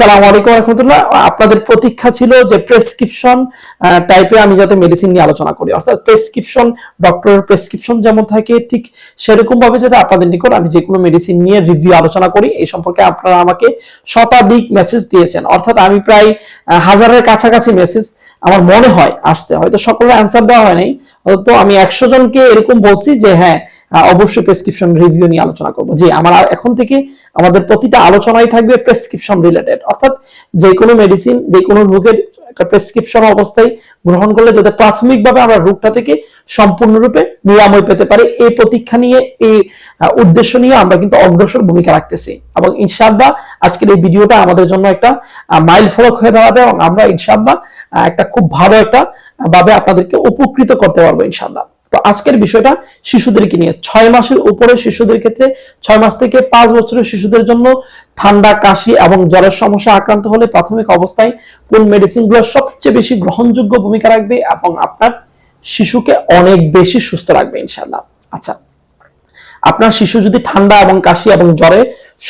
আসসালামু আলাইকুম রাহমাতুল্লাহ। আপনাদের প্রতীক্ষা ছিল যে প্রেসক্রিপশন টাইপে আমি যাতে মেডিসিন নিয়ে আলোচনা করি, অর্থাৎ প্রেসক্রিপশন, ডক্টরের প্রেসক্রিপশন যেমন থাকে ঠিক সেরকম ভাবে যাতে আপনাদের নিকট আমি যে কোনো মেডিসিন নিয়ে রিভিউ আলোচনা করি। এই সম্পর্কে আপনারা আমাকে শতাধিক মেসেজ দিয়েছেন, অর্থাৎ আমি প্রায় হাজারের কাছাকাছি মেসেজ আমার মনে হয় আসছে, হয়তো সকলের অ্যান্সার দেওয়া হয় নাই। তো আমি 100 জনকে এরকম বলছি যে হ্যাঁ অবশ্যই প্রেসক্রিপশন রিভিউ নিয়ে আলোচনা করব। জি, আমার এখন থেকে আমাদের প্রতিটা আলোচনায় থাকবে প্রেসক্রিপশন রিলেটেড, অর্থাৎ যে কোনো মেডিসিন যে কোনো রোগের একটা প্রেসক্রিপশন অবস্থায় গ্রহণ করলে যাতে প্রাথমিকভাবে আমরা রোগটা থেকে সম্পূর্ণরূপে নিরাময় পেতে পারি, এই প্রতীক্ষা নিয়ে, এই উদ্দেশ্য নিয়ে আমরা কিন্তু অগ্রসর ভূমিকা রাখতেছি। এবং ইনশাআল্লাহ আজকের এই ভিডিওটা আমাদের জন্য একটা মাইল ফলক হয়ে দাঁড়াবে এবং আমরা ইনশাআল্লাহ একটা খুব ভালো একটা ভাবে আপনাদেরকে উপকৃত করতে পারবো ইনশাআল্লাহ। তো আজকের বিষয়টা শিশুদেরকে নিয়ে। 6 মাসের উপরে শিশুদের ক্ষেত্রে, 6 মাস থেকে 5 বছরের শিশুদের জন্য ঠান্ডা, কাশি এবং জ্বরের সমস্যা আক্রান্ত হলে প্রাথমিক অবস্থায় কোন মেডিসিনগুলো সবচেয়ে বেশি গ্রহণযোগ্য ভূমিকা রাখবে এবং আপনার শিশুকে অনেক বেশি সুস্থ রাখবে ইনশাআল্লাহ। আচ্ছা, আপনার শিশু যদি ঠান্ডা এবং কাশি এবং জ্বরে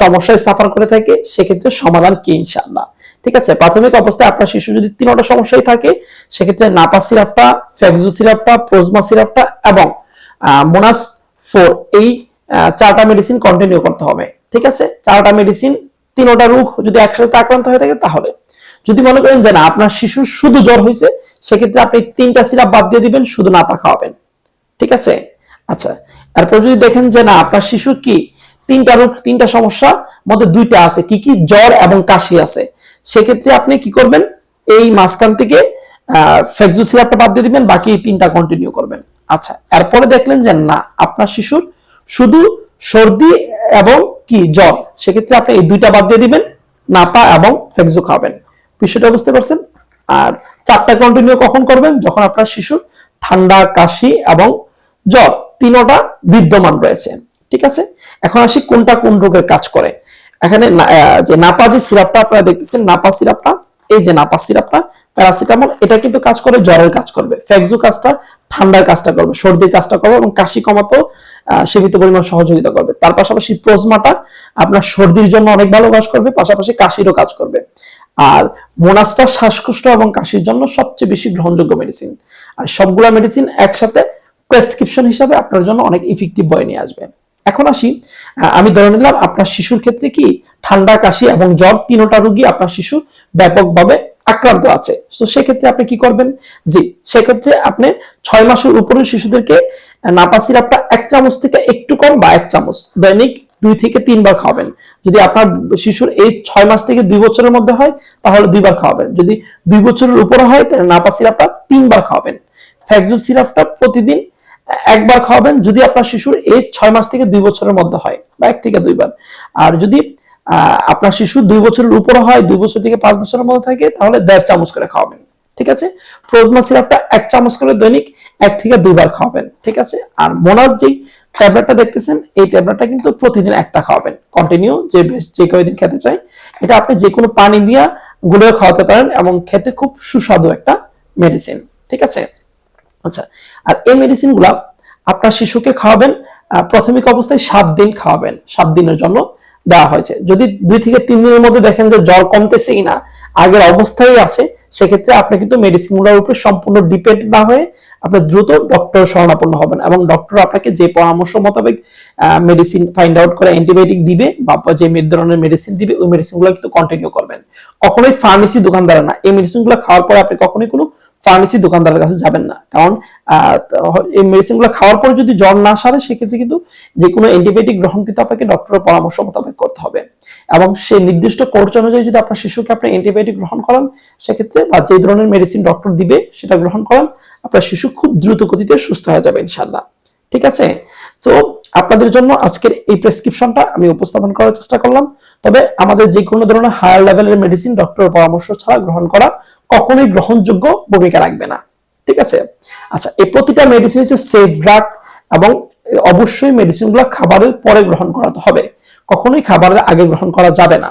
সমস্যায় সাফার করে থাকে, সেক্ষেত্রে সমাধান কি ইনশাআল্লাহ। ঠিক আছে, প্রাথমিক অবস্থায় আপনার শিশু যদি 3টা সমস্যাই থাকে, সেক্ষেত্রে নাপা সিরাপটা, ফেক্সু সিরাপটা, প্রোজমা সিরাপটা এবং মোনাস 4 এই 4টা মেডিসিন কন্টিনিউ করতে হবে। ঠিক আছে, 4টা মেডিসিন 3টা রোগ যদি একসাথে আক্রান্ত হয়ে থাকে, তাহলে যদি মনে করেন যে না আপনার শিশুর শুধু জ্বর হয়েছে, সেক্ষেত্রে আপনি 3টা সিরাপ বাদ দিয়ে দিবেন, শুধু নাপা খাওয়াবেন। ঠিক আছে। আচ্ছা, এরপর যদি দেখেন যে না আপনার শিশুর কি 3টা রোগ, 3টা সমস্যা মধ্যে 2টা আছে, কি কি জ্বর এবং কাশি আছে, সেক্ষেত্রে আপনি কি করবেন, এই মাঝখান থেকে ফেক্সু সিরাপটা বাদ দিয়ে দিবেন, বাকি 3টা কন্টিনিউ করবেন। আচ্ছা, এরপরে দেখলেন যে না আপনার শিশুর শুধু সর্দি এবং কি জ্বর, সেক্ষেত্রে আপনি এই 2টা বাদ দিয়ে দিবেন, নাপা এবং ফেক্সু খাবেন। বিষয়টা বুঝতে পারছেন? আর 4টা কন্টিনিউ কখন করবেন, যখন আপনার শিশুর ঠান্ডা, কাশি এবং জ্বর 3টা বিদ্যমান রয়েছে। ঠিক আছে, এখন আসি কোনটা কোন রোগের কাজ করে। এখানে যে নাপা যে সিরাপটা আপনারা দেখতেছেন, নাপা সিরাপটা, এই যে নাপা সিরাপটা প্যারাসিটামল, এটা কিন্তু কাজ করে জ্বরের কাজ করবে, ফেক্সু কাজটা ঠান্ডার কাজটা করবে, সর্দির কাজটা করবে এবং কাশি কমাতেও সীমিত পরিমাণ সহযোগিতা করবে। তার পাশাপাশি প্রোজমাটা আপনার সর্দির জন্য অনেক ভালো কাজ করবে, পাশাপাশি কাশিরও কাজ করবে। আর মোনাসটা শ্বাসকষ্ট এবং কাশির জন্য সবচেয়ে বেশি গ্রহণযোগ্য মেডিসিন। আর সবগুলা মেডিসিন একসাথে প্রেসক্রিপশন হিসাবে আপনার জন্য অনেক ইফেক্টিভ বয়ে নিয়ে আসবে। এখন আসি, আমি ধরে নিলাম আপনার শিশুর ক্ষেত্রে কি ঠান্ডা, কাশি এবং জ্বর 3টা রোগী আপনার শিশু ব্যাপকভাবে আক্রান্ত আছে। তো সেক্ষেত্রে আপনি কি করবেন, জি সেক্ষেত্রে আপনি 6 মাসের উপরের শিশুদেরকে নাপা সিরাপটা 1 চামচ থেকে একটু কম বা 1 চামচ দৈনিক 2 থেকে 3 বার খাওয়াবেন। যদি আপনার শিশুর এই 6 মাস থেকে 2 বছরের মধ্যে হয়, তাহলে 2 বার খাওয়াবেন। যদি 2 বছরের উপরে হয়, তাহলে নাপা সিরাপটা 3 বার খাওয়াবেন। ফেক্সু সিরাপটা প্রতিদিন 1 বার খাওয়াবেন, যদি আপনার শিশুর এই 6 মাস থেকে 2 বছরের মধ্যে হয়, বা 1 থেকে 2 বার। আর যদি আপনার শিশু 2 বছরের উপরে হয়, 2 বছর থেকে 5 বছরের মধ্যে থাকে, তাহলে 1.5 চামচ করে খাওয়াবেন। ঠিক আছে, প্রোজমা সিরাপটা 1 চামচ করে দৈনিক 1 থেকে 2 বার খাওয়াবেন। ঠিক আছে, আর মোনাস যেই ট্যাবলেটটা দেখতেছেন, এই ট্যাবলেটটা কিন্তু প্রতিদিন একটা খাওয়াবেন, কন্টিনিউ যে কয়েকদিন খেতে চাই। এটা আপনি যে কোনো পানি দিয়ে গুলিয়ে খাওয়াতে পারেন এবং খেতে খুব সুস্বাদু একটা মেডিসিন। ঠিক আছে। আচ্ছা, আর এই মেডিসিনগুলা আপনার শিশুকে খাওয়াবেন প্রাথমিক অবস্থায় 7 দিন খাওয়াবেন, 7 দিনের জন্য দেওয়া হয়েছে। যদি 2 থেকে 3 দিনের মধ্যে দেখেন যে জ্বর কমতেছেই না, আগের অবস্থায় আছে, সেক্ষেত্রে আপনি কিন্তু মেডিসিনগুলোর উপর সম্পূর্ণ ডিপেন্ড না হয়ে আপনি দ্রুত ডক্টর শরণাপন্ন হবেন এবং ডক্টর আপনাকে যে পরামর্শ মোতাবেক মেডিসিন ফাইন্ড আউট করে অ্যান্টিবায়োটিক দিবে বা যে ধরনের মেডিসিন দিবে, ওই মেডিসিনগুলো কিন্তু কন্টিনিউ করবেন। কখনোই ফার্মেসি দোকানদার না, এই মেডিসিনগুলো খাওয়ার পরে আপনি কখনোই কোনো ফার্মেসি দোকানদারের কাছে যাবেন না, কারণ এই মেডিসিনগুলো খাওয়ার পরে যদি জ্বর না সারে, সেক্ষেত্রে কিন্তু যে কোনো অ্যান্টিবায়োটিক গ্রহণ কিন্তু আপনাকে ডক্টরের পরামর্শ মোতাবেক করতে হবে। এবং সেই নির্দিষ্ট কোর্স অনুযায়ী যদি আপনার শিশুকে আপনি অ্যান্টিবায়োটিক গ্রহণ করান, সেক্ষেত্রে বা যে ধরনের মেডিসিন ডক্টর দিবে সেটা গ্রহণ করান, আপনার শিশু খুব দ্রুত গতিতে সুস্থ হয়ে যাবে ইনশাআল্লাহ। ঠিক আছে, তো আপনাদের জন্য আজকের এই প্রেসক্রিপশনটা আমি উপস্থাপন করার চেষ্টা করলাম। তবে আমাদের যে কোনো ধরনের হায়ার লেভেলের মেডিসিন ডক্টরের পরামর্শ ছাড়া গ্রহণ করা কখনোই গ্রহণযোগ্য ভূমিকা রাখবে না। ঠিক আছে। আচ্ছা, এই প্রতিটা মেডিসিন হচ্ছে সেফ ড্রাগ এবং অবশ্যই মেডিসিনগুলো খাবারের পরে গ্রহণ করাতে হবে, কখনোই খাবারের আগে গ্রহণ করা যাবে না।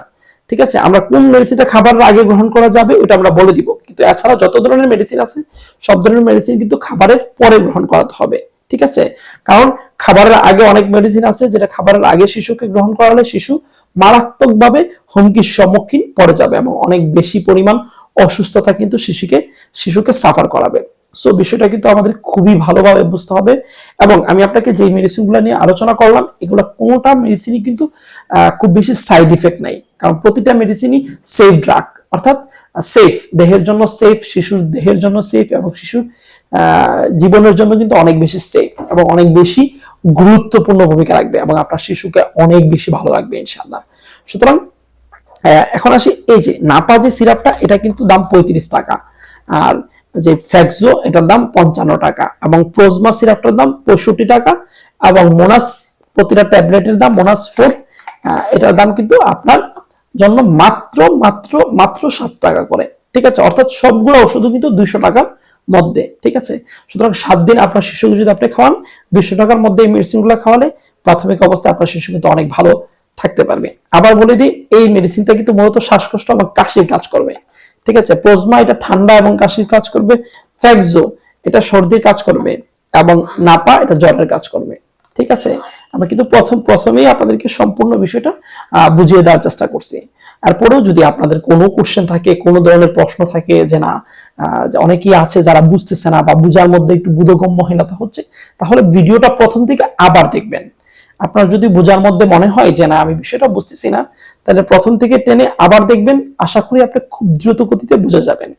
ঠিক আছে, আমরা কোন মেডিসিনটা খাবারের আগে গ্রহণ করা যাবে ওটা আমরা বলে দিব, কিন্তু এছাড়া যত ধরনের মেডিসিন আছে সব ধরনের মেডিসিন কিন্তু খাবারের পরে গ্রহণ করাতে হবে। ঠিক আছে? কারণ খাবারের আগে অনেক মেডিসিন আছে যেটা খাবারের আগে শিশুকে গ্রহণ করালে শিশু মারাত্মকভাবে হুমকির সম্মুখীন পড়ে যাবে এবং অনেক বেশি পরিমাণ অসুস্থতা কিন্তু শিশুকে সাফার করাবে। সো বিষয়টা কিন্তু আমাদের খুবই ভালোভাবে বুঝতে হবে। এবং আমি আপনাকে যে মেডিসিনগুলো নিয়ে আলোচনা করলাম এগুলো কোনোটা মেডিসিনই কিন্তু খুব বেশি সাইড ইফেক্ট নাই, কারণ প্রতিটা মেডিসিনই সেফ ড্রাগ, অর্থাৎ সেফ, দেহের জন্য সেফ, শিশুর দেহের জন্য সেফ এবং শিশুর জীবনের জন্য কিন্তু অনেক বেশি সেফ এবং অনেক বেশি গুরুত্বপূর্ণ ভূমিকা রাখবে এবং আপনার শিশুকে অনেক বেশি ভালো রাখবে ইনশাআল্লাহ। সুতরাং এখন আসি, এই যে নাপা যে সিরাপটা এটা কিন্তু দাম 35 টাকা, আর যে ফ্যাক্সো এটার দাম 55 টাকা, এবং প্রোজমা সিরাপটার দাম 65 টাকা, এবং মোনাস প্রতিটা ট্যাবলেটের দাম মোনাস 4 এটার দাম কিন্তু আপনার জন্য মাত্র মাত্র মাত্র 7 টাকা করে, ঠিক আছে? অর্থাৎ সবগুলো ওষুধ কিন্তু 200 টাকার মধ্যে, ঠিক আছে? সুতরাং 7 দিন আপনার শিশুকে যদি আপনি খাওয়ান 200 টাকার মধ্যে এই মেডিসিনগুলো খাওয়ালে প্রাথমিক অবস্থায় আপনার শিশু কিন্তু অনেক ভালো থাকতে পারবে। আবার বলে দিই, এই মেডিসিনটা কিন্তু মূলত শ্বাসকষ্ট এবং কাশির কাজ করবে, ঠিক আছে? প্রোজমা এটা ঠান্ডা এবং কাশির কাজ করবে, ফ্যাক্সো এটা সর্দির কাজ করবে, এবং নাপা এটা জ্বরের কাজ করবে, ঠিক আছে? আমরা কিন্তু প্রথমেই আপনাদেরকে সম্পূর্ণ বিষয়টা বুঝিয়ে দেওয়ার চেষ্টা করছি। আর পরেও যদি আপনাদের কোনো কোশ্চেন থাকে, কোনো ধরনের প্রশ্ন থাকে যে না অনেকেই আছে যারা বুঝতেছে না বা বুঝার মধ্যে একটু বোধগম্যহীনতা হচ্ছে, তাহলে ভিডিওটা প্রথম থেকে আবার দেখবেন। আপনার যদি বোঝার মধ্যে মনে হয় যে না আমি বিষয়টা বুঝতেছি না, তাহলে প্রথম থেকে টেনে আবার দেখবেন, আশা করি আপনি খুব দ্রুত গতিতে বুঝে যাবেন।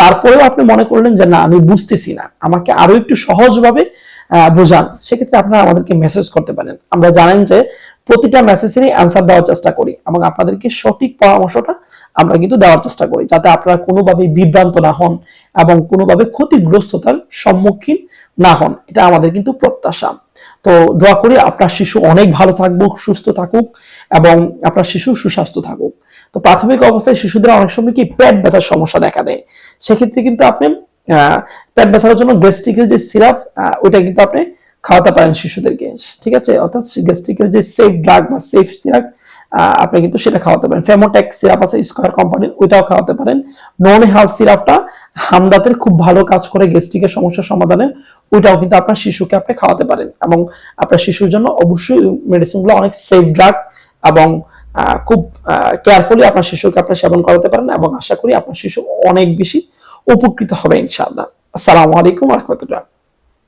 তারপরেও আপনি মনে করলেন যে না আমি বুঝতেছি না, আমাকে আরো একটু সহজভাবে বোঝান, সেক্ষেত্রে আপনারা আমাদেরকে মেসেজ করতে পারেন। আমরা জানেন যে প্রতিটা মেসেজেরই অ্যান্সার দেওয়ার চেষ্টা করি এবং আপনাদেরকে সঠিক পরামর্শটা আমরা কিন্তু দেওয়ার চেষ্টা করি, যাতে আপনারা কোনোভাবে বিভ্রান্ত না হন এবং কোনোভাবে ক্ষতিগ্রস্ততার সম্মুখীন না হন, এটা আমাদের কিন্তু প্রত্যাশা। তো দোয়া করি আপনার শিশু অনেক ভালো থাকুক, সুস্থ থাকুক এবং আপনার শিশু সুস্বাস্থ্য থাকুক। তো প্রাথমিক অবস্থায় শিশুদের অনেক সময় কি পেট ব্যথার সমস্যা দেখা দেয়, সেক্ষেত্রে কিন্তু আপনি পেট ব্যথার জন্য গ্যাস্ট্রিকের যে সিরাপ ওইটা কিন্তু আপনি খাওয়াতে পারেন শিশুদেরকে, ঠিক আছে? অর্থাৎ গ্যাস্ট্রিকের যে সেফ ড্রাগ বা সেফ সিরাপ আপনি কিন্তু সেটা খাওয়াতে পারেন। ফেমোটেক সিরাপ আছে স্কয়ার কোম্পানির, ওইটাও খাওয়াতে পারেন। নন হেলথ সিরাপটা হামদাতের খুব ভালো কাজ করে গ্যাস্ট্রিকের সমস্যার সমাধানে, ওইটাও কিন্তু আপনার শিশুকে আপনি খাওয়াতে পারেন। এবং আপনার শিশুর জন্য অবশ্যই মেডিসিনগুলো অনেক সেফ ড্রাগ এবং খুব কেয়ারফুলি আপনার শিশুকে আপনি সেবন করাতে পারেন এবং আশা করি আপনার শিশু অনেক বেশি উপকৃত হবে ইনশাআল্লাহ। আসসালামু আলাইকুম ওয়া রাহমাতুল্লাহ।